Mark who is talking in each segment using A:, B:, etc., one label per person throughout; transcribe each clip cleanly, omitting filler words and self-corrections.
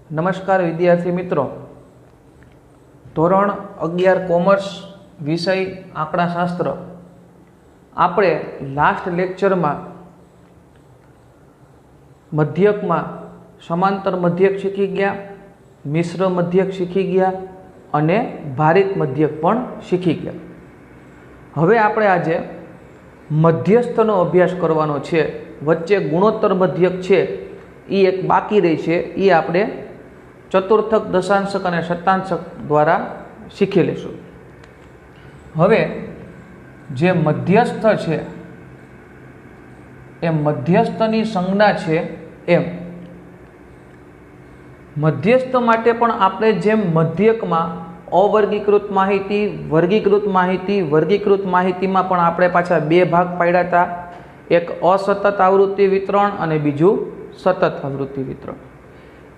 A: નમસ્કાર વિદ્યાર્થી મિત્રો, ધોરણ 11 કોમર્સ વિષય આંકડાશાસ્ત્ર આપણે લાસ્ટ લેક્ચરમાં મધ્યકમાં સમાંતર મધ્યક શીખી ગયા, મિશ્ર મધ્યક શીખી ગયા અને ભારિત મધ્યક પણ શીખી ગયા। હવે આપણે આજે મધ્યસ્થનો અભ્યાસ કરવાનો છે। વચ્ચે ગુણોત્તર મધ્યક છે એ એક બાકી રહી છે, એ આપણે ચતુર્થક, દશાંશક અને શતાંશક દ્વારા શીખી લઈશું। હવે જે મધ્યસ્થ છે એ મધ્યસ્થની સંજ્ઞા છે એમ મધ્યસ્થ માટે પણ આપણે જેમ મધ્યકમાં અવર્ગીકૃત માહિતી, વર્ગીકૃત માહિતી, વર્ગીકૃત માહિતીમાં પણ આપણે પાછા બે ભાગ પાડ્યા હતા, એક અસતત આવૃત્તિ વિતરણ અને બીજું સતત આવૃત્તિ વિતરણ।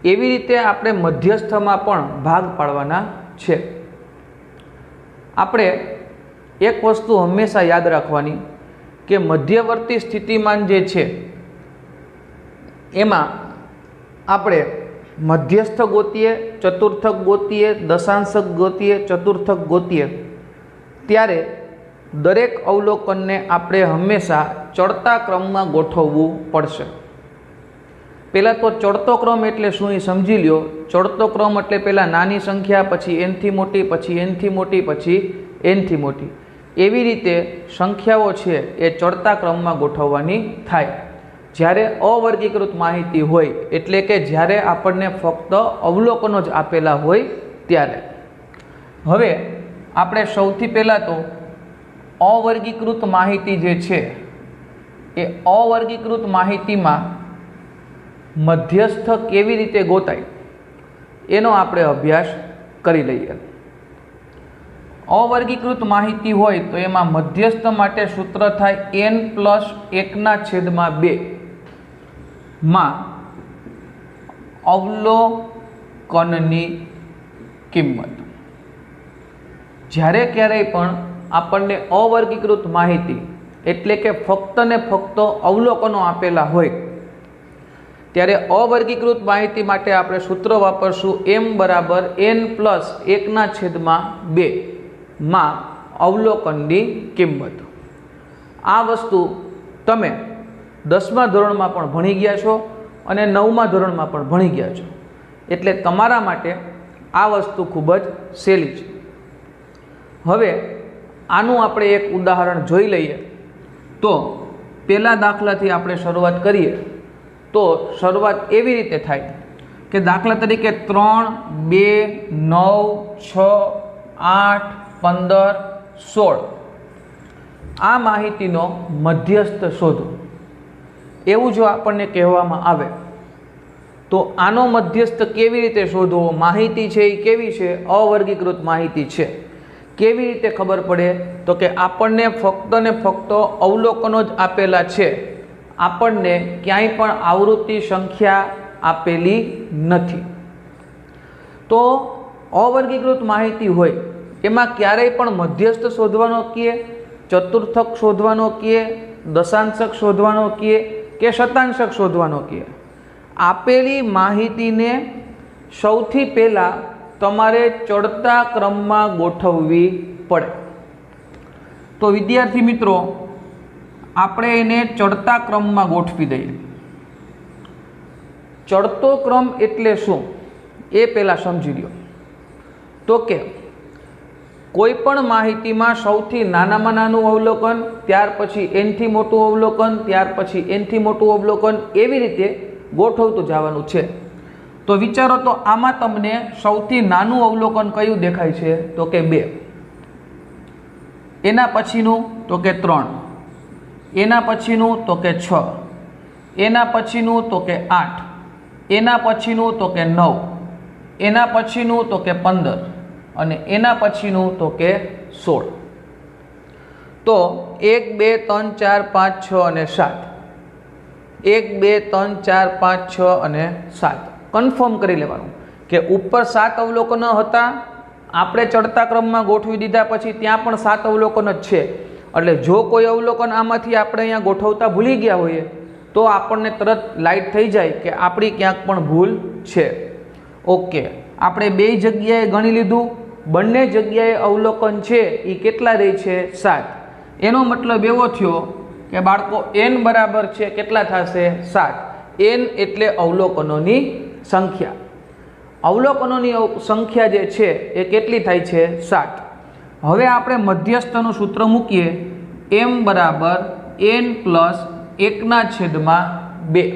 A: એવી રીતે આપણે મધ્યસ્થમાં પણ ભાગ પાડવાના છે। આપણે એક વસ્તુ હંમેશા યાદ રાખવાની કે મધ્યવર્તી સ્થિતિમાન જે છે એમાં આપણે મધ્યસ્થ ગોતીએ, ચતુર્થક ગોતીએ, દશાંશક ગોતીએ, ચતુર્થક ગોતીએ ત્યારે દરેક અવલોકનને આપણે હંમેશા ચડતા ક્રમમાં ગોઠવવું પડશે। પહેલાં તો ચડતો ક્રમ એટલે શું એ સમજી લ્યો। ચડતો ક્રમ એટલે પહેલાં નાની સંખ્યા, પછી એનથી મોટી, પછી એનથી મોટી, પછી એનથી મોટી, એવી રીતે સંખ્યાઓ છે એ ચડતા ક્રમમાં ગોઠવવાની થાય। જ્યારે અવર્ગીકૃત માહિતી હોય એટલે કે જ્યારે આપણને ફક્ત અવલોકનો જ આપેલા હોય ત્યારે। હવે આપણે સૌથી પહેલાં તો અવર્ગીકૃત માહિતી જે છે એ અવર્ગીકૃત માહિતીમાં મધ્યસ્થ કેવી રીતે ગોતાય એનો આપણે અભ્યાસ કરી લઈએ। અવર્ગીકૃત માહિતી હોય તો એમાં મધ્યસ્થ માટે સૂત્ર થાય n+1/2 માં અવલોકનની કિંમત। જ્યારે ક્યારેય પણ આપણને અવર્ગીકૃત માહિતી એટલે કે ફક્ત ને ફક્ત અવલોકનો આપેલા હોય ત્યારે અવર્ગીકૃત માહિતી માટે આપણે સૂત્ર વાપરશું m = n+1/2 માં અવલોકનની કિંમત। આ વસ્તુ તમે 10મા ધોરણમાં પણ ભણી ગયા છો અને 9મા ધોરણમાં પણ ભણી ગયા છો, એટલે તમારા માટે આ વસ્તુ ખૂબ જ સહેલી છે। હવે આનું આપણે એક ઉદાહરણ જોઈ લઈએ તો પહેલા દાખલાથી આપણે શરૂઆત કરીએ તો શરૂઆત એવી રીતે થાય કે દાખલા તરીકે 3, 2, 9, 6, 8, 15, 16 આ માહિતીનો મધ્યસ્થ શોધો એવું જો આપણને કહેવામાં આવે તો આનો મધ્યસ્થ કેવી રીતે શોધવો? માહિતી છે એ કેવી છે? અવર્ગીકૃત માહિતી છે। કેવી રીતે ખબર પડે? તો કે આપણને ફક્ત ને ફક્ત અવલોકનો જ આપેલા છે, આપણને ક્યાંય પણ આવૃત્તિ સંખ્યા આપેલી નથી। તો અવર્ગીકૃત માહિતી હોય એમાં ક્યારેય પણ મધ્યસ્થ શોધવાનો કહે, ચતુર્થક શોધવાનો કહે, દશાંશક શોધવાનો કહે કે શતાંશક શોધવાનો કહે, આપેલી માહિતીને સૌથી પહેલાં તમારે ચડતા ક્રમમાં ગોઠવવી પડે। તો વિદ્યાર્થી મિત્રો, આપણે એને ચડતા ક્રમમાં ગોઠવી દઈએ। ચડતો ક્રમ એટલે શું એ પહેલાં સમજી લો। તો કે કોઈ પણ માહિતીમાં સૌથી નાનામાં નાનું અવલોકન, ત્યાર પછી એનથી મોટું અવલોકન, ત્યાર પછી એનથી મોટું અવલોકન, એવી રીતે ગોઠવતું જવાનું છે। તો વિચારો તો આમાં તમને સૌથી નાનું અવલોકન કયું દેખાય છે? તો કે 2, એના પછીનું તો કે 3, એના પછીનું તો કે 6, એના પછીનું તો કે 8, એના પછીનું તો કે 9, એના પછીનું તો કે 15 અને એના પછીનું તો કે 16। તો 1, 2, 3, 4, 5, 6 અને 7, 1, 2, 3, 4, 5, 6 અને 7 કન્ફર્મ કરી લેવાનું કે ઉપર 7 અવલોકનો હતા, આપણે ચડતા ક્રમમાં ગોઠવી દીધા, પછી ત્યાં પણ 7 અવલોકન જ છે। એટલે જો કોઈ અવલોકન આમાંથી આપણે અહીંયા ગોઠવતા ભૂલી ગયા હોઈએ તો આપણને તરત લાઈટ થઈ જાય કે આપણી ક્યાંક પણ ભૂલ છે। ओके, આપણે બે જગ્યાએ ગણી લીધું, બંને જગ્યાએ અવલોકન છે એ કેટલા રહે છે 7. એનો મતલબ એવો થયો કે બાળકો n બરાબર છે કેટલા થશે 7. n એટલે અવલોકનોની સંખ્યા. અવલોકનોની સંખ્યા જે છે એ કેટલી થાય છે 7. હવે આપણે મધ્યસ્થનું સૂત્ર મૂકીએ, m બરાબર n પ્લસ 1/2.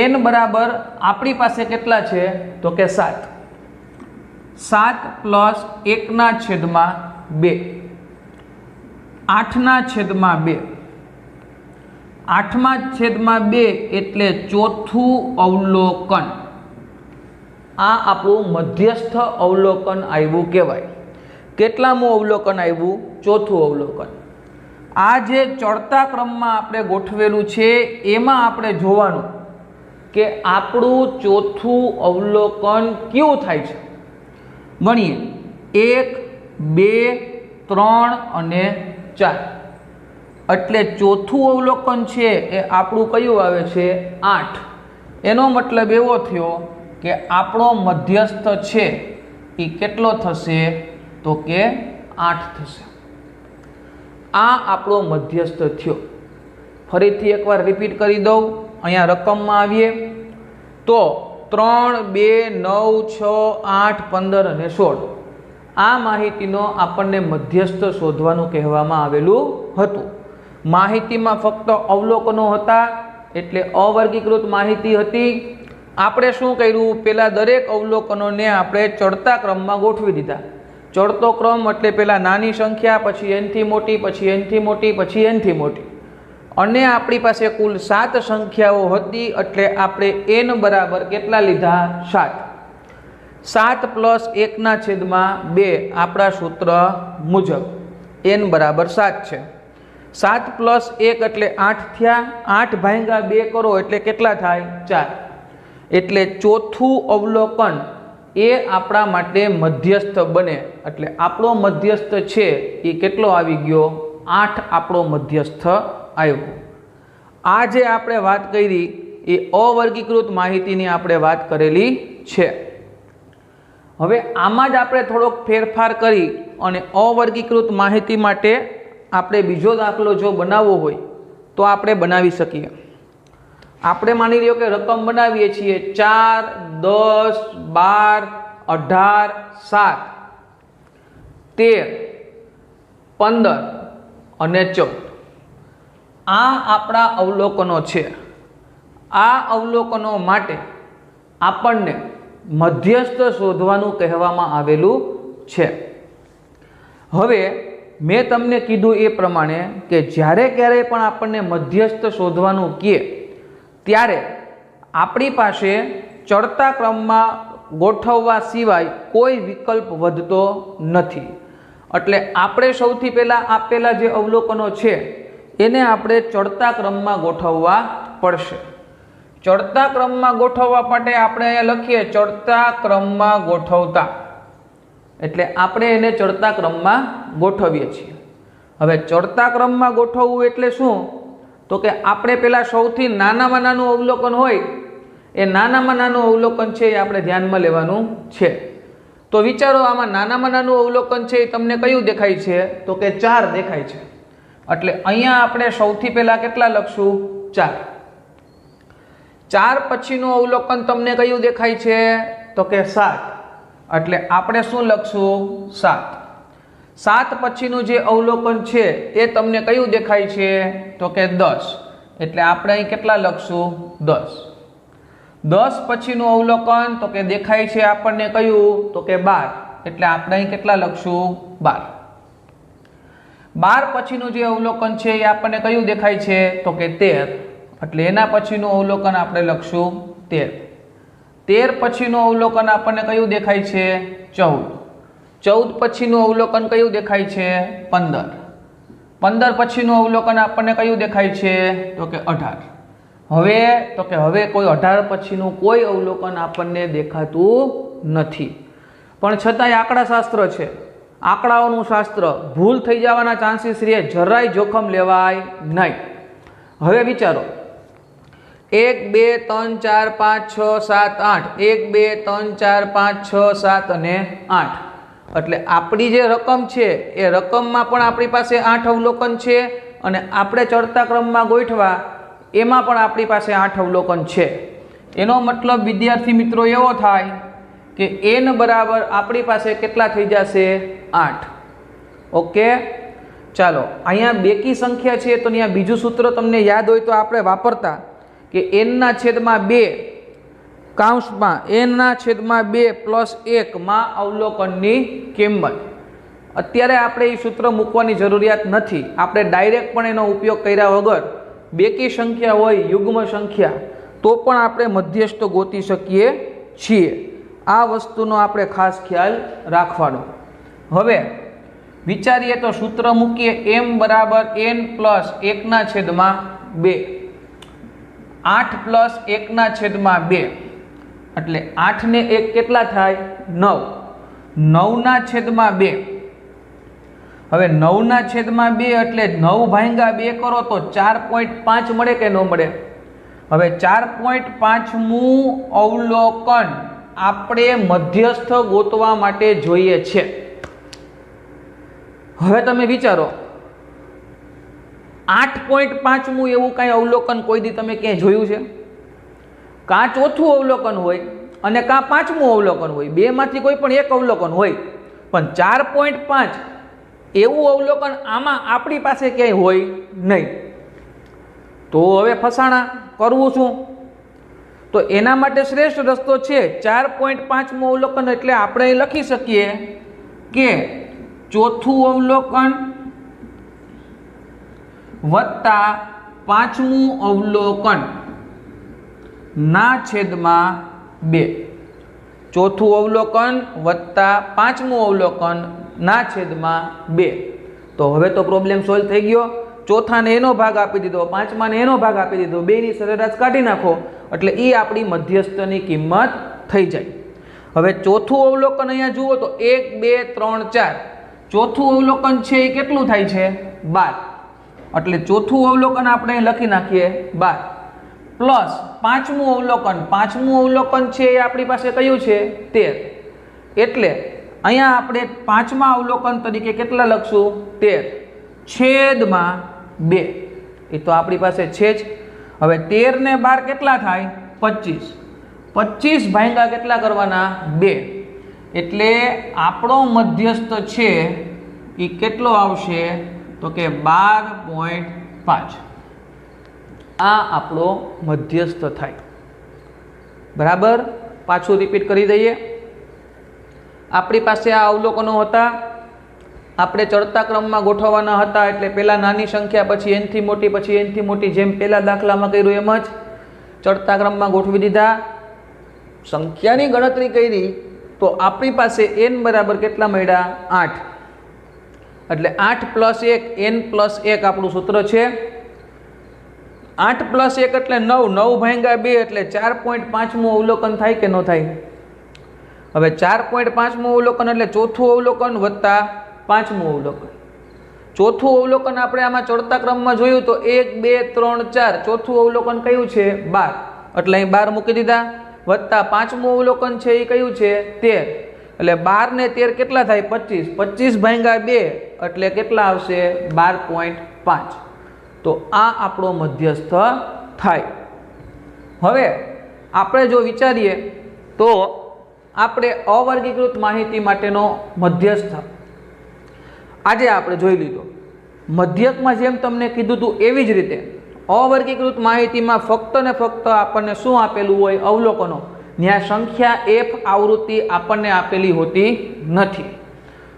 A: n બરાબર આપણી પાસે કેટલા છે તો કે 7. 7 પ્લસ 1/2 8/2. 8/2 એટલે ચોથું અવલોકન. આ આપણું મધ્યસ્થ અવલોકન આવ્યું કહેવાય. કેટલામું અવલોકન આવ્યું? ચોથું અવલોકન. આ જે ચડતા ક્રમમાં આપણે ગોઠવેલું છે એમાં આપણે જોવાનું કે આપણું ચોથું અવલોકન કયું થાય છે. ગણીએ 1 2 3 અને 4. એટલે ચોથું અવલોકન છે એ આપણું કયું આવે છે 8. એનો મતલબ એવો થયો કે આપણો મધ્યસ્થ છે એ કેટલો થશે તો કે 8 થશે. આ આપણો મધ્યસ્થ થયો. ફરીથી એકવાર રિપીટ કરી દઉં. અહીંયા રકમમાં આવીએ તો 3 2 9 6 8 15 અને 16. આ માહિતીનો આપણને મધ્યસ્થ શોધવાનું કહેવામાં આવેલું હતું. માહિતીમાં ફક્ત અવલોકનો હતા એટલે અવર્ગીકૃત માહિતી હતી. આપણે શું કર્યું, પહેલાં દરેક અવલોકનોને આપણે ચડતા ક્રમમાં ગોઠવી દીધા. ચડતો ક્રમ એટલે પહેલાં નાની સંખ્યા, પછી એનથી મોટી, પછી એનથી મોટી, પછી એનથી મોટી, અને આપણી પાસે કુલ 7 સંખ્યાઓ હતી. એટલે આપણે n બરાબર કેટલા લીધા 7. 7 પ્લસ 1/2 આપણા સૂત્ર મુજબ n બરાબર 7 છે. 7 પ્લસ 1 એટલે 8 થયા. 8 ભાગ્યા 2 કરો એટલે કેટલા થાય 4. એટલે ચોથું અવલોકન એ આપણા માટે મધ્યસ્થ બને. એટલે આપણો મધ્યસ્થ છે એ કેટલો આવી ગયો 8 આપણો મધ્યસ્થ આવ્યો. આ જે આપણે વાત કરી એ અવર્ગીકૃત માહિતીની આપણે વાત કરેલી છે. હવે આમાં જ આપણે થોડોક ફેરફાર કરી અને અવર્ગીકૃત માહિતી માટે આપણે બીજો દાખલો જો બનાવવો હોય તો આપણે બનાવી શકીએ. આપણે માની લ્યો કે રકમ બનાવીએ છીએ 4 10 12 18 7 13 15 અને 14. આ આપણા અવલોકનો છે. આ અવલોકનો માટે આપણને મધ્યસ્થ શોધવાનું કહેવામાં આવેલું છે. હવે મેં તમને કીધું એ પ્રમાણે કે જ્યારે ક્યારેય પણ આપણને મધ્યસ્થ શોધવાનું કહે ત્યારે આપણી પાસે ચડતા ક્રમમાં ગોઠવવા સિવાય કોઈ વિકલ્પ વધતો નથી. એટલે આપણે સૌથી પહેલાં આપેલા જે અવલોકનો છે એને આપણે ચડતા ક્રમમાં ગોઠવવા પડશે. ચડતા ક્રમમાં ગોઠવવા માટે આપણે અહીંયા લખીએ ચડતા ક્રમમાં ગોઠવતા. એટલે આપણે એને ચડતા ક્રમમાં ગોઠવીએ છીએ. હવે ચડતા ક્રમમાં ગોઠવવું એટલે શું તો કે આપણે પહેલાં સૌથી નાનામાં નાનું અવલોકન હોય એ નાનામાં નાનું અવલોકન છે એ આપણે ધ્યાનમાં લેવાનું છે. તો વિચારો આમાં નાનામાં નાનું અવલોકન છે એ તમને કયું દેખાય છે તો કે 4 દેખાય છે. એટલે અહીંયા આપણે સૌથી પહેલાં કેટલા લખશું 4. 4 પછીનું અવલોકન તમને કયું દેખાય છે તો કે 7. એટલે આપણે શું લખશું 7. 7 પછીનું જે અવલોકન છે એ તમને કયું દેખાય છે તો કે 10. એટલે આપણે અહીં કેટલા લખશું 10. 10 પછીનું અવલોકન તો કે દેખાય છે આપણને કયું તો કે 12. એટલે આપણે અહીં કેટલા લખશું 12. 12 પછીનું જે અવલોકન છે એ આપણને કયું દેખાય છે તો કે 13. એટલે એના પછીનું અવલોકન આપણે લખશું 13. 13 પછીનું અવલોકન આપણને કયું દેખાય છે 14. 14 પછીનું અવલોકન કયું દેખાય છે 15. 15 પછીનું અવલોકન આપણને કયું દેખાય છે તો કે 18. હવે કોઈ 18 પછીનું કોઈ અવલોકન આપણને દેખાતું નથી. પણ છતાંય આંકડાશાસ્ત્ર છે, આંકડાઓનું શાસ્ત્ર, ભૂલ થઈ જવાના ચાન્સીસ રહે, જરાય જોખમ લેવાય નહીં. હવે વિચારો 1 2 3 4 5 6 7 8 1 2 3 4 5 6 7 અને 8 એટલે આપણી જે રકમ છે એ રકમમાં પણ આપણી પાસે 8 અવલોકન છે અને આપણે ચડતા ક્રમમાં ગોઠવા એમાં પણ આપણી પાસે 8 અવલોકન છે। એનો મતલબ વિદ્યાર્થી મિત્રો એવો થાય કે n બરાબર આપણી પાસે કેટલા થઈ જશે 8। ઓકે, ચાલો અહીંયા બેકી સંખ્યા છે તો અહીંયા બીજું સૂત્ર તમને યાદ હોય તો આપણે વાપરતા કે n/2 કૌંસમાં n/2 + 1 માં અવલોકનની કિંમત। અત્યારે આપણે એ સૂત્ર મૂકવાની જરૂરિયાત નથી, આપણે ડાયરેક્ટ પણ એનો ઉપયોગ કર્યા વગર બેકી સંખ્યા હોય યુગ્મ સંખ્યા તો પણ આપણે મધ્યસ્થ ગોતી શકીએ છીએ। આ વસ્તુનો આપણે ખાસ ખ્યાલ રાખવાનો। હવે વિચારીએ તો સૂત્ર મૂકીએ m બરાબર n + 1/2 8 + 1/2 એટલે 8 ને 1 કેટલા થાય 9 9/2 હવે 9/2 એટલે 9/2 કરો તો 4.5 મળે કે ન મળે। હવે 4.5મું અવલોકન આપણે મધ્યસ્થ ગોતવા માટે જોઈએ છે। હવે તમે વિચારો 8.5મું એવું કાંઈ અવલોકન કોઈ દી તમે ક્યાંય જોયું છે? કાં ચોથું અવલોકન હોય અને કાં 5મું અવલોકન હોય, બેમાંથી કોઈ પણ એક અવલોકન હોય, પણ 4.5 એવું અવલોકન આમાં આપણી પાસે ક્યાંય હોય નહીં। તો હવે ફસાણા કરવું શું? તો એના માટે શ્રેષ્ઠ રસ્તો છે 4.5મું અવલોકન એટલે આપણે અહીં લખી શકીએ કે ચોથું અવલોકન વત્તા 5મું અવલોકન ના છેદમાં 2। ચોથું અવલોકન વત્તા 5મું અવલોકન ના છેદમાં 2। તો હવે તો પ્રોબ્લેમ સોલ્વ થઈ ગયો। ચોથાને એનો ભાગ આપી દીધો, 5માને એનો ભાગ આપી દીધો, બેની સરેરાશ કાઢી નાખો એટલે એ આપણી મધ્યસ્થની કિંમત થઈ જાય। હવે ચોથું અવલોકન અહીંયા જુઓ તો 1 2 3 4 ચોથું અવલોકન છે એ કેટલું થાય છે 12 એટલે ચોથું અવલોકન આપણે લખી નાખીએ 12 પ્લસ 5મું અવલોકન 5મું અવલોકન છે એ આપણી પાસે કયું છે 13 એટલે અહીંયા આપણે 5મા અવલોકન તરીકે કેટલા લખશું 13/2 એ તો આપણી પાસે છે જ। હવે 13 ને 12 કેટલા થાય 25 25 / કેટલા કરવાના 2 એટલે આપણો મધ્યસ્થ છે એ કેટલો આવશે તો કે 12.5 આ આપણો મધ્યસ્થ થાય। બરાબર, પાછું રિપીટ કરી દઈએ। આપણી પાસે આ અવલોકનો હતા, આપણે ચડતા ક્રમમાં ગોઠવવાના હતા એટલે પહેલાં નાની સંખ્યા પછી એનથી મોટી પછી એનથી મોટી, જેમ પહેલાં દાખલામાં કર્યું એમ જ ચડતા ક્રમમાં ગોઠવી દીધા। સંખ્યાની ગણતરી કરી તો આપણી પાસે n બરાબર કેટલા મળ્યા 8 એટલે 8 + 1 n + 1 આપણું સૂત્ર છે। 8 + 1 એટલે 9 9/2 એટલે 4.5મું અવલોકન થાય કે ન થાય? હવે 4.5મું અવલોકન એટલે ચોથું અવલોકન વત્તા 5મું અવલોકન। ચોથું અવલોકન આપણે આમાં ચડતા ક્રમમાં જોયું તો 1 2 3 4 ચોથું અવલોકન કયું છે 12 એટલે અહીં 12 મૂકી દીધા વત્તા 5મું અવલોકન છે એ કયું છે 13 એટલે 12 ને 13 કેટલા થાય 25 25/2 એટલે કેટલા આવશે 12.5 તો આ આપણો મધ્યસ્થ થાય। હવે આપણે જો વિચારીએ તો આપણે અવર્ગીકૃત માહિતી માટેનો મધ્યસ્થ આજે આપણે જોઈ લીધો। મધ્યકમાં જેમ તમને કીધું હતું એવી જ રીતે અવર્ગીકૃત માહિતીમાં ફક્ત ને ફક્ત આપણને શું આપેલું હોય અવલોકનો, ત્યાં સંખ્યા f આવૃત્તિ આપણને આપેલી હોતી નથી।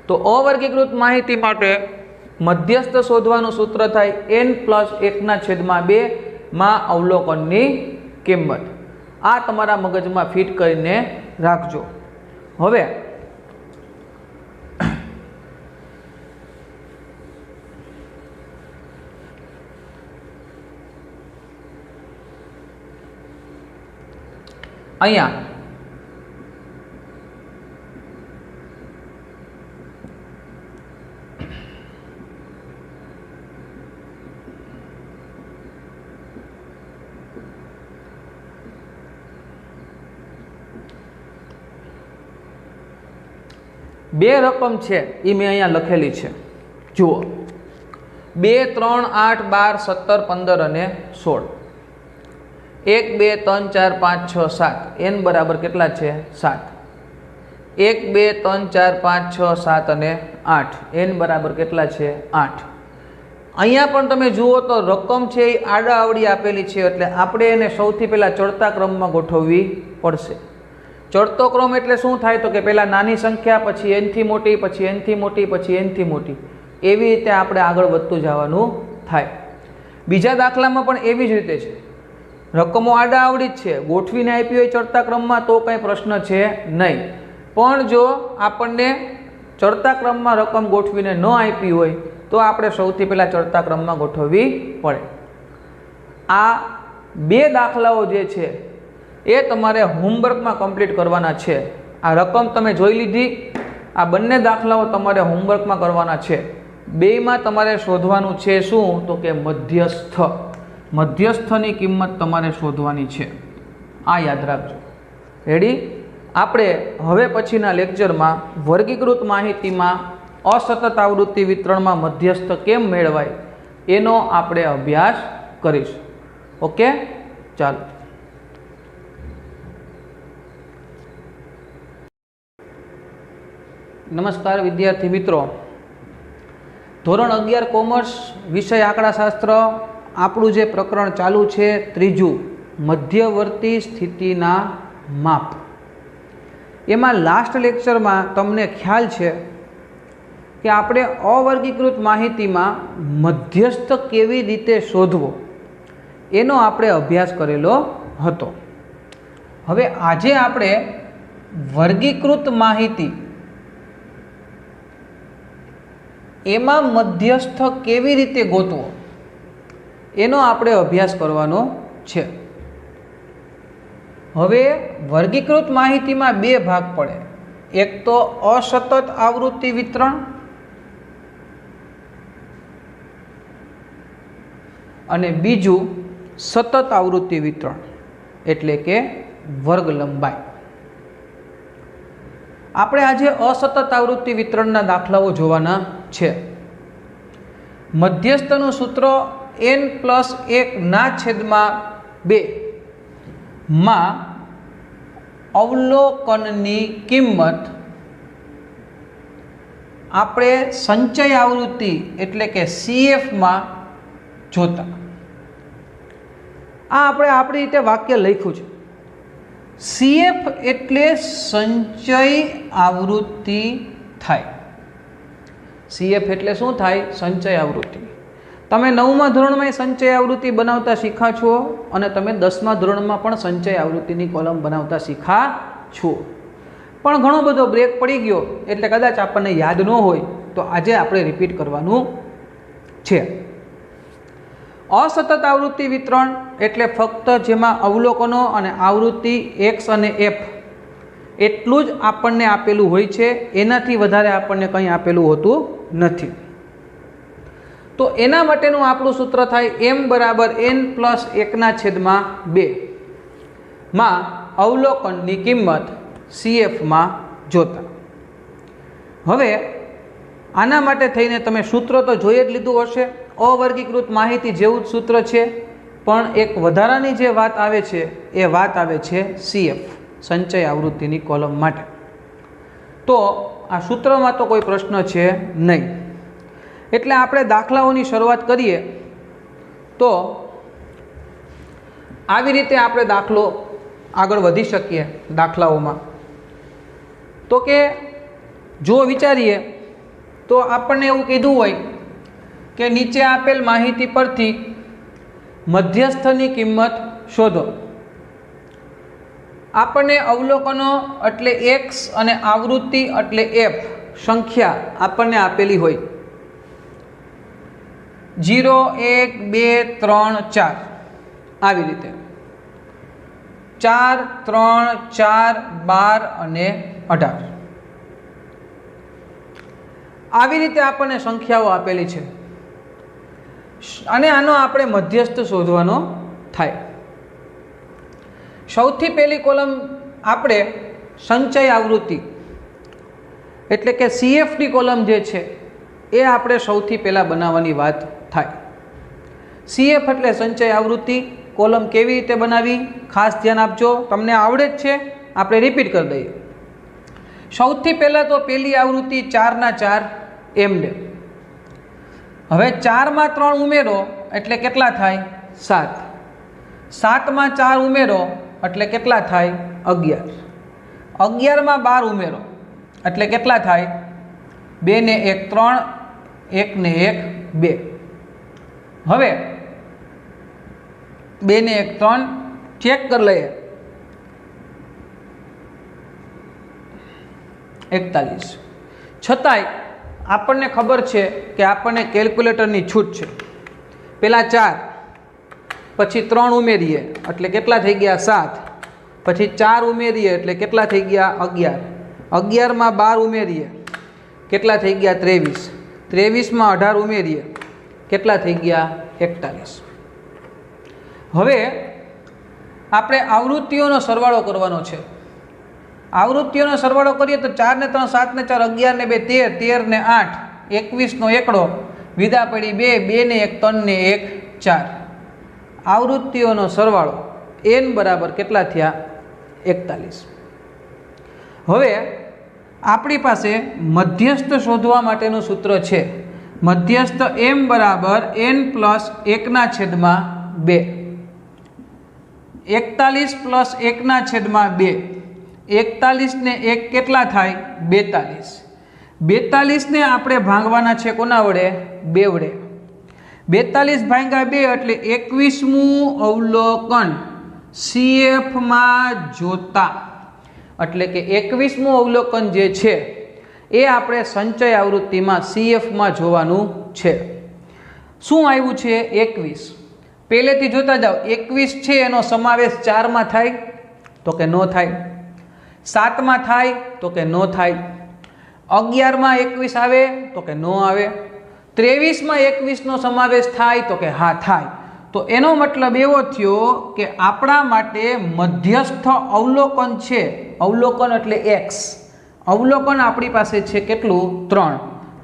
A: તો અવર્ગીકૃત માહિતી માટે મધ્યસ્થ શોધવાનું સૂત્ર થાય n + 1/2 માં અવલોકનની કિંમત। આ તમારા મગજમાં ફિટ કરીને રાખજો। હવે અહીંયા બે રકમ છે એ મેં અહીંયા લખેલી છે, જુઓ 2, 3, 8, 12, 17, 15 અને 16. 1, 2, 3, 4, 5, 6, 7 n બરાબર કેટલા છે? 7. 1, 2, 3, 4, 5, 6, 7 અને 8 n બરાબર કેટલા છે? 8. અહીંયા પણ તમે જુઓ તો રકમ છે એ આડા આવડી આપેલી છે, એટલે આપણે એને સૌથી પહેલાં ચડતા ક્રમમાં ગોઠવવી પડશે. ચડતો ક્રમ એટલે શું થાય તો કે પહેલાં નાની સંખ્યા, પછી એનથી મોટી, પછી એનથી મોટી, પછી એનથી મોટી, એવી રીતે આપણે આગળ વધતું જવાનું થાય. બીજા દાખલામાં પણ એવી જ રીતે છે, રકમો આડા આવડી જ છે, ગોઠવીને આપી હોય ચડતા ક્રમમાં તો કંઈ પ્રશ્ન છે નહીં. પણ જો આપણને ચડતા ક્રમમાં રકમ ગોઠવીને ન આપી હોય તો આપણે સૌથી પહેલાં ચડતા ક્રમમાં ગોઠવવી પડે. આ બે દાખલાઓ જે છે એ તમારે હોમવર્કમાં કમ્પ્લીટ કરવાના છે. આ રકમ તમે જોઈ લીધી, આ બંને દાખલાઓ તમારે હોમવર્કમાં કરવાના છે. બેમાં તમારે શોધવાનું છે શું તો કે મધ્યસ્થ. મધ્યસ્થની કિંમત તમારે શોધવાની છે, આ યાદ રાખજો. રેડી? આપણે હવે પછીના લેક્ચરમાં વર્ગીકૃત માહિતીમાં અસતત આવૃત્તિ વિતરણમાં મધ્યસ્થ કેમ મેળવાય એનો આપણે અભ્યાસ કરીશું. ઓકે, ચાલો. નમસ્કાર વિદ્યાર્થી મિત્રો, ધોરણ 11 કોમર્સ વિષય આંકડાશાસ્ત્ર, આપણું જે પ્રકરણ ચાલુ છે ત્રીજું, મધ્યવર્તી સ્થિતિના માપ. એમાં લાસ્ટ લેક્ચરમાં તમને ખ્યાલ છે કે આપણે અવર્ગીકૃત માહિતીમાં મધ્યસ્થ કેવી રીતે શોધવો એનો આપણે અભ્યાસ કરેલો હતો. હવે આજે આપણે વર્ગીકૃત માહિતી એમાં મધ્યસ્થ કેવી રીતે ગોતવો એનો આપણે અભ્યાસ કરવાનો છે. હવે વર્ગીકૃત માહિતીમાં બે ભાગ પડે, એક તો અસતત આવૃત્તિ વિતરણ અને બીજું સતત આવૃત્તિ વિતરણ એટલે કે વર્ગ લંબાઈ. આપણે આજે અસતત આવૃત્તિ વિતરણના દાખલાઓ જોવાના છે. મધ્યસ્થનું સૂત્ર n+1/2 માં અવલોકનની કિંમત આપણે સંચય આવૃત્તિ એટલે કે CF માં જોતા. આ આપણે આપણી રીતે વાક્ય લખ્યું છે. CF એટલે સંચય આવૃત્તિ થાય. CF એટલે શું થાય? સંચય આવૃત્તિ. તમે 9મા ધોરણમાં સંચય આવૃત્તિ બનાવતા શીખા છો અને તમે 10મા ધોરણમાં પણ સંચય આવૃત્તિની કોલમ બનાવતા શીખા છો. પણ ઘણો બધો બ્રેક પડી ગયો એટલે કદાચ આપણને યાદ ન હોય, તો આજે આપણે રિપીટ કરવાનું છે. અસતત આવૃત્તિ વિતરણ એટલે ફક્ત જેમાં અવલોકનો અને આવૃત્તિ x અને f એટલું જ આપણને આપેલું હોય છે, એનાથી વધારે આપણને કંઈ આપેલું હોતું નથી. તો એના માટેનું આપણું સૂત્ર થાય m = n+1/2 માં અવલોકનની કિંમત CF માં જોતા. હવે આના માટે થઈને તમે સૂત્ર તો જોઈ જ લીધું હશે, અવર્ગીકૃત માહિતી જેવું જ સૂત્ર છે, પણ એક વધારાની જે વાત આવે છે એ વાત આવે છે CF, સંચય આવૃત્તિની કોલમ માટે. તો આ સૂત્રમાં તો કોઈ પ્રશ્ન છે નહીં. એટલે આપણે દાખલાઓની શરૂઆત કરીએ તો આવી રીતે આપણે દાખલો આગળ વધી શકીએ. દાખલાઓમાં તો કે જો વિચારીએ તો આપણને એવું કીધું હોય કે નીચે આપેલ માહિતી પરથી મધ્યસ્થની કિંમત શોધો. આપણને અવલોકનો એટલે x અને આવૃત્તિ એટલે f સંખ્યા આપણને આપેલી હોય 0, 1, 2, 3, 4 આવી રીતે 4, 3, 4, 12 અને 18 આવી રીતે આપણને સંખ્યાઓ આપેલી છે અને આનો આપણે મધ્યસ્થ શોધવાનો થાય. સૌથી પહેલી કોલમ આપણે સંચય આવૃત્તિ એટલે કે CFની કોલમ જે છે એ આપણે સૌથી પહેલાં બનાવવાની વાત થાય. CF એટલે સંચય આવૃત્તિ. કોલમ કેવી રીતે બનાવી ખાસ ધ્યાન આપજો, તમને આવડે જ છે, આપણે રિપીટ કરી દઈએ. સૌથી પહેલાં તો પહેલી આવૃત્તિ 4×4 એમને. હવે 4માં 3 ઉમેરો એટલે કેટલા થાય? 7. 7માં 4 ઉમેરો એટલે કેટલા થાય? 11. 11માં 12 ઉમેરો એટલે કેટલા થાય? 2 ને 1 3, 1 ને 1 2. હવે 2 ને 1 3 ચેક કરી લઈએ. 41. છતાંય આપણને ખબર છે કે આપણને કેલ્ક્યુલેટરની છૂટ છે. પહેલાં 4, પછી 3 ઉમેરીએ એટલે કેટલા થઈ ગયા? 7. પછી 4 ઉમેરીએ એટલે કેટલા થઈ ગયા? 11. 11માં 12 ઉમેરીએ કેટલા થઈ ગયા? 23. 23માં 18 ઉમેરીએ કેટલા થઈ ગયા? 41. હવે આપણે આવૃત્તિઓનો સરવાળો કરવાનો છે. આવૃત્તિઓનો સરવાળો કરીએ તો 4 ને 3 7 ને 4 11 ને 2 13, 13 ને 8 21 નો એકડો, વિદા પડી 2, 2 ને 1 3 ને 1 4. આવૃત્તિઓનો સરવાળો n બરાબર કેટલા થયા? 41. હવે આપણી પાસે મધ્યસ્થ શોધવા માટેનું સૂત્ર છે. મધ્યસ્થ m બરાબર n પ્લસ 1/2. 41 પ્લસ 1/2. 41 ને 1 કેટલા થાય? 42. 42 ને આપણે ભાંગવાના છે કોના વડે? 2 વડે. 42 ભાંગ્યા 2 એટલે 21મું અવલોકન CF માં જોતા, એટલે કે 21મું અવલોકન જે છે એ આપણે સંચય આવૃત્તિમાં CF માં જોવાનું છે. શું આવ્યું છે? 21. પહેલેથી જોતા જાઓ. 21 છે એનો સમાવેશ 4માં થાય તો કે ન થાય. 7માં થાય તો કે ન થાય. 11માં 21 આવે તો કે ન આવે. 23માં 21નો સમાવેશ થાય તો કે હા થાય. તો એનો મતલબ એવો થયો કે આપણા માટે મધ્યસ્થ અવલોકન છે. અવલોકન એટલે x. અવલોકન આપણી પાસે છે કેટલું? 3.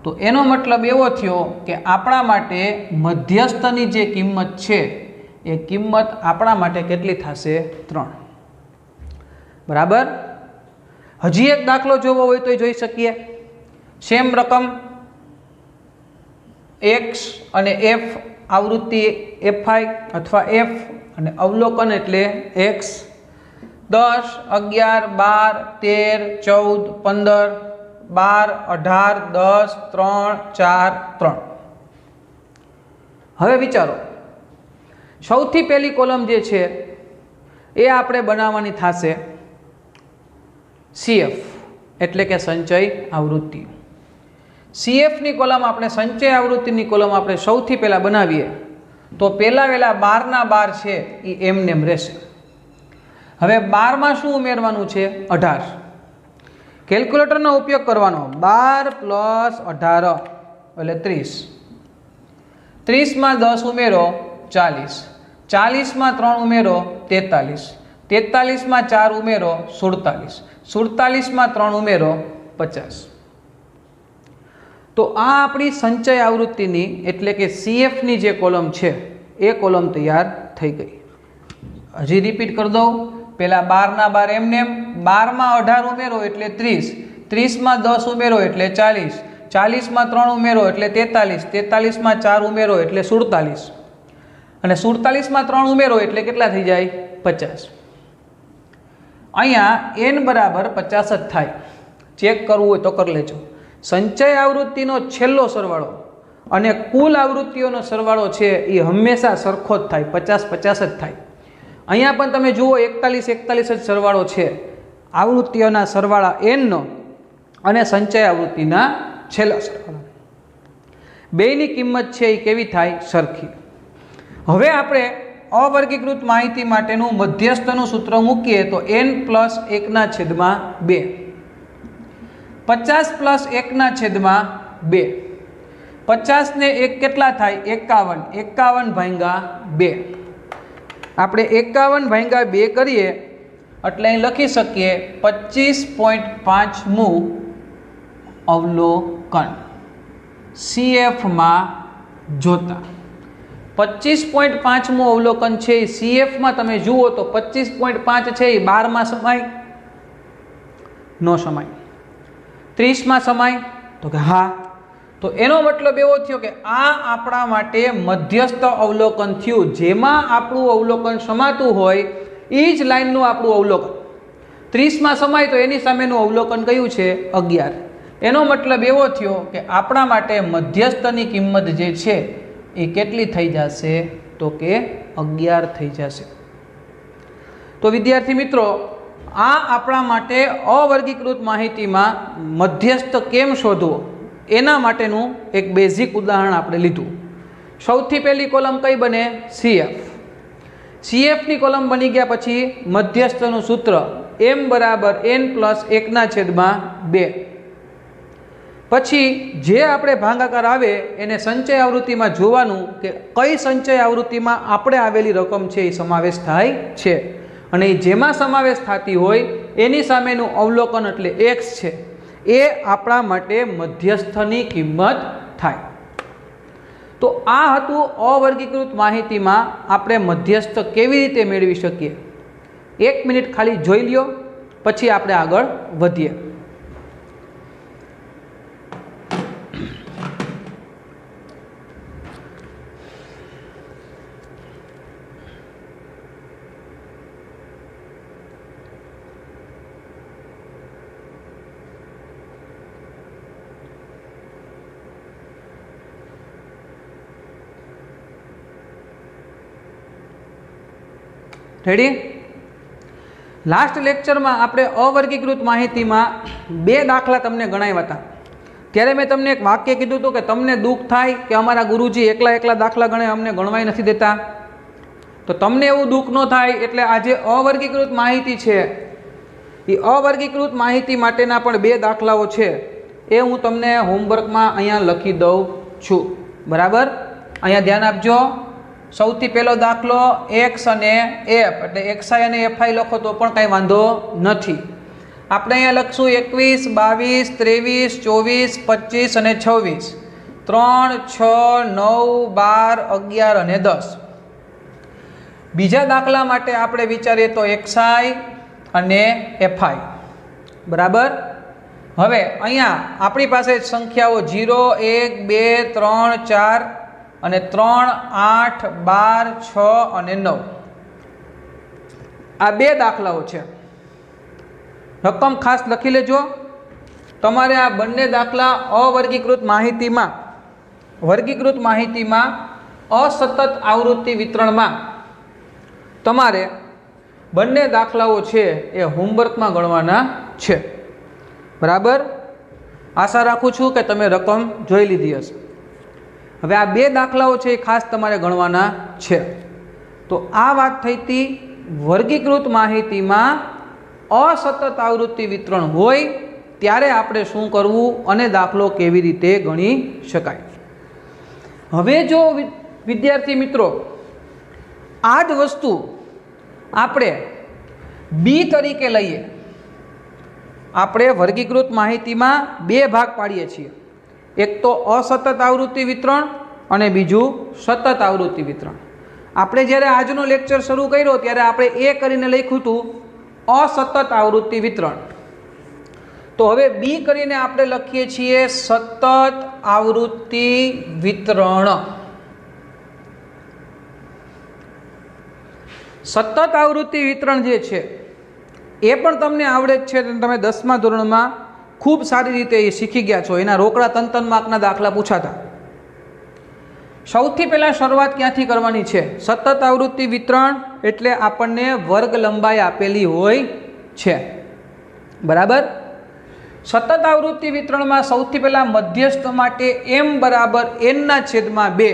A: તો એનો મતલબ એવો થયો કે આપણા માટે મધ્યસ્થની જે કિંમત છે એ કિંમત આપણા માટે કેટલી થશે? 3. બરાબર. હજી એક દાખલો જોવો હોય તો જોઈ શકીએ. સેમ રકમ x અને f આવૃત્તિ fi અથવા f અને અવલોકન એટલે x. 10 11 12 13 14 15 12 18 10 3 4 3. હવે વિચારો, સૌથી પહેલી કોલમ જે છે એ આપણે બનાવવાની થશે CF એટલે કે સંચય આવૃત્તિ. CFની કોલમ આપણે સંચય આવૃત્તિની કોલમ આપણે સૌથી પહેલાં બનાવીએ તો પહેલાં 12 છે એ એમને એમ રહેશે. હવે 12માં શું ઉમેરવાનું છે? 18. કેલ્ક્યુલેટરનો ઉપયોગ કરવાનો. 12 પ્લસ 18 એટલે 30. 30માં 10 ઉમેરો 40. 40માં 3 ઉમેરો 43. 43માં 4 ઉમેરો 47. 47માં 3 ઉમેરો 50. તો આ આપણી સંચય આવૃત્તિની એટલે કે CFની જે કોલમ છે એ કોલમ તૈયાર થઈ ગઈ. હજી રિપીટ કરી દઉં. પહેલાં 12ના 12 એમને એમ. 12માં 18 ઉમેરો એટલે 30. 30માં 10 ઉમેરો એટલે 40. 40માં 3 ઉમેરો એટલે 43. 43માં 4 ઉમેરો એટલે 47. અને 47માં 3 ઉમેરો એટલે કેટલા થઈ જાય? 50. અહીંયા n બરાબર 50 જ થાય. ચેક કરવું હોય તો કરી લેજો. સંચય આવૃત્તિનો છેલ્લો સરવાળો અને કુલ આવૃત્તિઓનો સરવાળો છે એ હંમેશા સરખો જ થાય. 50 50 જ થાય. અહીંયા પણ તમે જુઓ 41 41 જ સરવાળો છે આવૃત્તિઓના સરવાળા nનો અને સંચય આવૃત્તિના છેલ્લા સરવાળા. બેયની કિંમત છે એ કેવી થાય? સરખી. હવે આપણે અવર્ગીકૃત માહિતી માટેનું મધ્યસ્થનું સૂત્ર મૂકીએ તો n પ્લસ 1/2. 50 પ્લસ 1/2. 50 ને 1 કેટલા થાય? 51. 51 ભાગ્યા 2. આપણે 51 ભાગ્યા 2 કરીએ એટલે અહીં લખી શકીએ 25.5મું અવલોકન CF માં જોતા 25.5મું અવલોકન છે એ CF માં તમે જુઓ તો 25.5 છે એ 12માં સમાય ન સમાય, 30માં સમાય તો કે હા, તો એનો મતલબ એવો થયો કે આ આપણા માટે મધ્યસ્થ અવલોકન થયું, જેમાં આપણું અવલોકન સમાતું હોય એ જ લાઈનનું આપણું અવલોકન 30માં સમાય તો એની સામેનું અવલોકન કયું છે 11. એનો મતલબ એવો થયો કે આપણા માટે મધ્યસ્થની કિંમત જે છે એ કેટલી થઈ જશે તો કે 11 થઈ જશે. તો વિદ્યાર્થી મિત્રો, આ આપણા માટે અવર્ગીકૃત માહિતીમાં મધ્યસ્થ કેમ શોધવો એના માટેનું એક બેઝિક ઉદાહરણ આપણે લીધું. સૌથી પહેલી કોલમ કઈ બને CF. CFની કોલમ બની ગયા પછી મધ્યસ્થનું સૂત્ર m = n + 1/2. પછી જે આપણે ભાગાકાર આવે એને સંચય આવૃત્તિમાં જોવાનું કે કઈ સંચય આવૃત્તિમાં આપણે આવેલી રકમ છે એ સમાવેશ થાય છે, અને જેમાં સમાવેશ થતી હોય એની સામેનું અવલોકન એટલે x છે એ આપણા માટે મધ્યસ્થની કિંમત થાય. તો આ હતું અવર્ગીકૃત માહિતીમાં આપણે મધ્યસ્થ કેવી રીતે મેળવી શકીએ. 1 મિનિટ ખાલી જોઈ લ્યો, પછી આપણે આગળ વધીએ. રેડી? લાસ્ટ લેક્ચરમાં આપણે અવર્ગીકૃત માહિતીમાં 2 દાખલા તમને ગણાવ્યા હતા. ત્યારે મેં તમને એક વાક્ય કીધું હતું કે તમને દુઃખ થાય કે અમારા ગુરુજી એકલા દાખલા ગણે, અમને ગણવાય નથી દેતા. તો તમને એવું દુઃખ ન થાય એટલે આ જે અવર્ગીકૃત માહિતી છે એ અવર્ગીકૃત માહિતી માટેના પણ 2 દાખલાઓ છે એ હું તમને હોમવર્કમાં અહીંયા લખી દઉં છું. બરાબર? અહીંયા ધ્યાન આપજો. સૌથી પહેલો દાખલો x અને f, એટલે xi અને fi લખો તો પણ કાંઈ વાંધો નથી. આપણે અહીંયા લખશું 21, 22, 23, 24, 25 અને 26. 3, 6, 9, 12, 11 અને 10. બીજા દાખલા માટે આપણે વિચારીએ તો xi અને fi. બરાબર? હવે અહીંયા આપણી પાસે સંખ્યાઓ 0, 1, 2, 3, 4 અને 3, 8, 12, 6 અને 9. આ 2 દાખલાઓ છે. રકમ ખાસ લખી લેજો. તમારે આ બંને દાખલા અવર્ગીકૃત માહિતીમાં અસતત આવૃત્તિ વિતરણમાં તમારે બંને દાખલાઓ છે એ હોમવર્કમાં ગણવાના છે. બરાબર? આશા રાખું છું કે તમે રકમ જોઈ લીધી હશે. હવે આ 2 દાખલાઓ છે એ ખાસ તમારે ગણવાના છે. તો આ વાત થઈ હતી વર્ગીકૃત માહિતીમાં અસતત આવૃત્તિ વિતરણ હોય ત્યારે આપણે શું કરવું અને દાખલો કેવી રીતે ગણી શકાય. હવે જો વિદ્યાર્થી મિત્રો આ જ વસ્તુ આપણે બી તરીકે લઈએ, આપણે વર્ગીકૃત માહિતીમાં 2 ભાગ પાડીએ છીએ. એક તો અસતત આવૃત્તિ વિતરણ અને બીજું સતત આવૃત્તિ વિતરણ. આપણે જ્યારે આજનો લેક્ચર શરૂ કર્યો ત્યારે આપણે એ કરીને લખ્યું હતું અસતત આવૃત્તિ વિતરણ. તો હવે બી કરીને આપણે લખીએ છીએ સતત આવૃત્તિ વિતરણ. સતત આવૃત્તિ વિતરણ જે છે એ પણ તમને આવડે જ છે. તમે 10મા ધોરણમાં ખૂબ સારી રીતે એ શીખી ગયા છો. એના રોકડા 3 માર્કના દાખલા પૂછાતા. સૌથી પહેલાં શરૂઆત ક્યાંથી કરવાની છે? સતત આવૃત્તિ વિતરણ એટલે આપણને વર્ગ લંબાઈ આપેલી હોય છે. બરાબર? સતત આવૃત્તિ વિતરણમાં સૌથી પહેલાં મધ્યસ્થ માટે m = n/2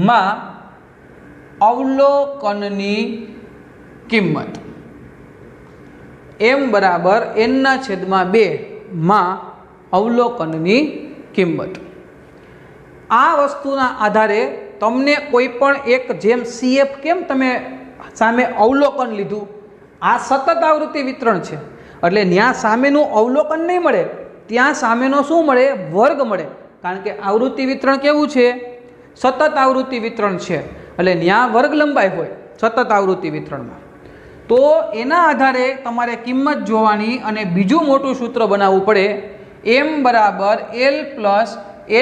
A: માં અવલોકનની કિંમત, m = n/2 માં અવલોકનની કિંમત. આ વસ્તુના આધારે તમને કોઈ પણ એક, જેમ CF કેમ તમે સામે અવલોકન લીધું, આ સતત આવૃત્તિ વિતરણ છે એટલે ત્યાં સામેનું અવલોકન નહીં મળે, ત્યાં સામેનો શું મળે? વર્ગ મળે, કારણ કે આવૃત્તિ વિતરણ કેવું છે? સતત આવૃત્તિ વિતરણ છે, એટલે ત્યાં વર્ગ લંબાઈ હોય સતત આવૃત્તિ વિતરણમાં. તો એના આધારે તમારે કિંમત જોવાની અને બીજું મોટું સૂત્ર બનાવવું પડે, m બરાબર l plus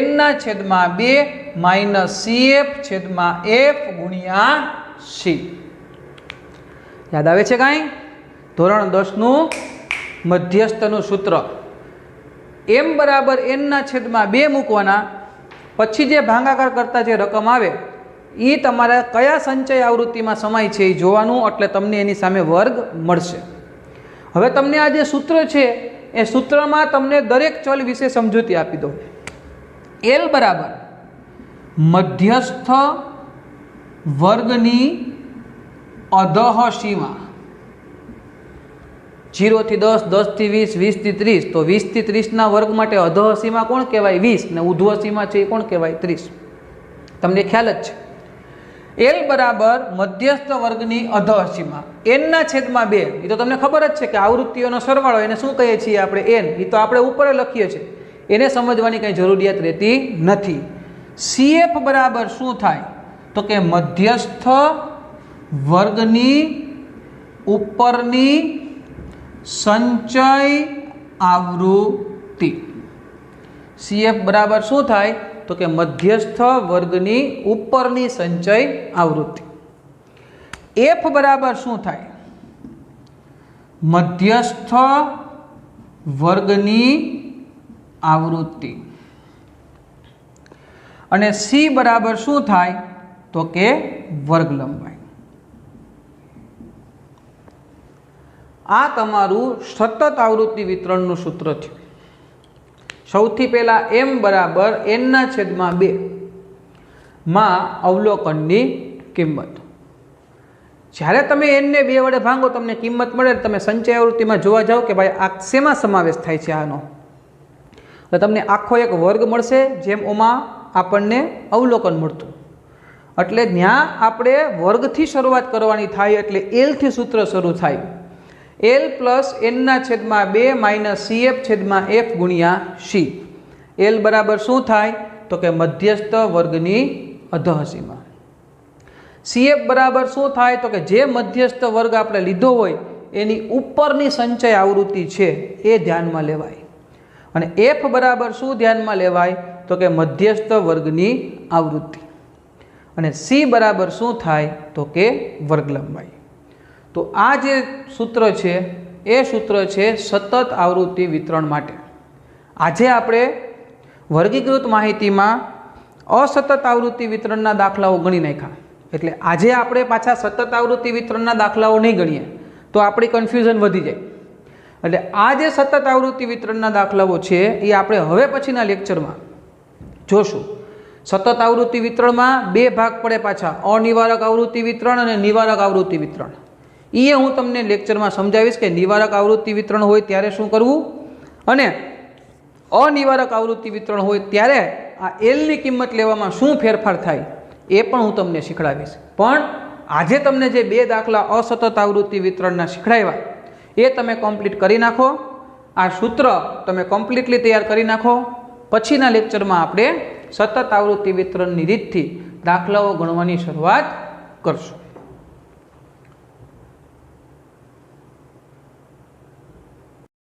A: n/2 minus CF/f ગુણ્યા c. યાદ આવે છે કાંઈ? ધોરણ 10નું મધ્યસ્થનું સૂત્ર. m બરાબર n/2 મૂકવાના, પછી જે ભાગાકાર કરતા જે રકમ આવે એ તમારા કયા સંચય આવૃત્તિમાં સમાય છે એ જોવાનું, એટલે તમને એની સામે વર્ગ મળશે. હવે તમને આ જે સૂત્ર છે એ સૂત્રમાં તમને દરેક ચલ વિશે સમજૂતી આપી દો. l બરાબર મધ્યસ્થ વર્ગની અધઃ સીમા, 0 થી 10, 10 થી 20, 20 થી 30, તો 20 થી 30ના વર્ગ માટે અધઃ સીમા કોણ કહેવાય? 20, ને ઉધ્વ સીમા છે એ કોણ કહેવાય? 30. તમને ખ્યાલ જ છે. l બરાબર મધ્યસ્થ વર્ગની અધઃ સીમા, n/2, એ તો તમને ખબર જ છે કે આવૃત્તિઓનો સરવાળો, એને શું કહીએ છીએ આપણે? n. એ તો આપણે ઉપર લખીએ છીએ, એને સમજવાની કંઈ જરૂરિયાત રહેતી નથી. CF બરાબર શું થાય? તો કે મધ્યસ્થ વર્ગની ઉપરની સંચય આવૃત્તિ. CF બરાબર શું થાય? તો કે મધ્યસ્થ વર્ગની ઉપરની સંચય આવૃત્તિ. F બરાબર શું થાય? મધ્યસ્થ વર્ગની આવૃત્તિ. અને C બરાબર શું થાય? તો કે વર્ગ લંબાઈ. આ તમારું સતત આવૃત્તિ વિતરણનું સૂત્ર થયું. સૌથી પહેલા m બરાબર n/2 માં અવલોકનની કિંમત. જ્યારે તમે n ને 2 વડે ભાંગો તમને કિંમત મળે, તમે સંચય આવૃત્તિમાં જોવા જાઓ કે ભાઈ આ શેમાં સમાવેશ થાય છે આનો, તો તમને આખો એક વર્ગ મળશે, જેમ ઓમાં આપણને અવલોકન મળતું. એટલે ત્યાં આપણે વર્ગથી શરૂઆત કરવાની થાય, એટલે l થી સૂત્ર શરૂ થાય. l plus n/2 minus CF/f ગુણ્યા c. l બરાબર શું થાય? તો કે મધ્યસ્થ વર્ગની અધઃ સીમા. CF બરાબર શું થાય? તો કે જે મધ્યસ્થ વર્ગ આપણે લીધો હોય એની ઉપરની સંચય આવૃત્તિ છે એ ધ્યાનમાં લેવાય. અને f બરાબર શું ધ્યાનમાં લેવાય? તો કે મધ્યસ્થ વર્ગની આવૃત્તિ. અને c બરાબર શું થાય? તો કે વર્ગ લંબાઈ. તો આ જે સૂત્ર છે એ સૂત્ર છે સતત આવૃત્તિ વિતરણ માટે. આજે આપણે વર્ગીકૃત માહિતીમાં અસતત આવૃત્તિ વિતરણના દાખલાઓ ગણી નાખ્યા, એટલે આજે આપણે પાછા સતત આવૃત્તિ વિતરણના દાખલાઓ નહીં ગણીએ તો આપણી કન્ફ્યુઝન વધી જાય. એટલે આ જે સતત આવૃત્તિ વિતરણના દાખલાઓ છે એ આપણે હવે પછીના લેક્ચરમાં જોશું. સતત આવૃત્તિ વિતરણમાં 2 ભાગ પડે પાછા, અનિવારક આવૃત્તિ વિતરણ અને નિવારક આવૃત્તિ વિતરણ. એ હું તમને લેક્ચરમાં સમજાવીશ કે નિવારક આવૃત્તિ વિતરણ હોય ત્યારે શું કરવું, અને અનિવારક આવૃત્તિ વિતરણ હોય ત્યારે આ એલની કિંમત લેવામાં શું ફેરફાર થાય એ પણ હું તમને શીખડાવીશ. પણ આજે તમને જે 2 દાખલા અસતત આવૃત્તિ વિતરણના શીખડાવ્યા એ તમે કમ્પ્લીટ કરી નાખો. આ સૂત્ર તમે કમ્પ્લીટલી તૈયાર કરી નાખો. પછીના લેક્ચરમાં આપણે સતત આવૃત્તિ વિતરણની રીતથી દાખલાઓ ગણવાની શરૂઆત કરશું.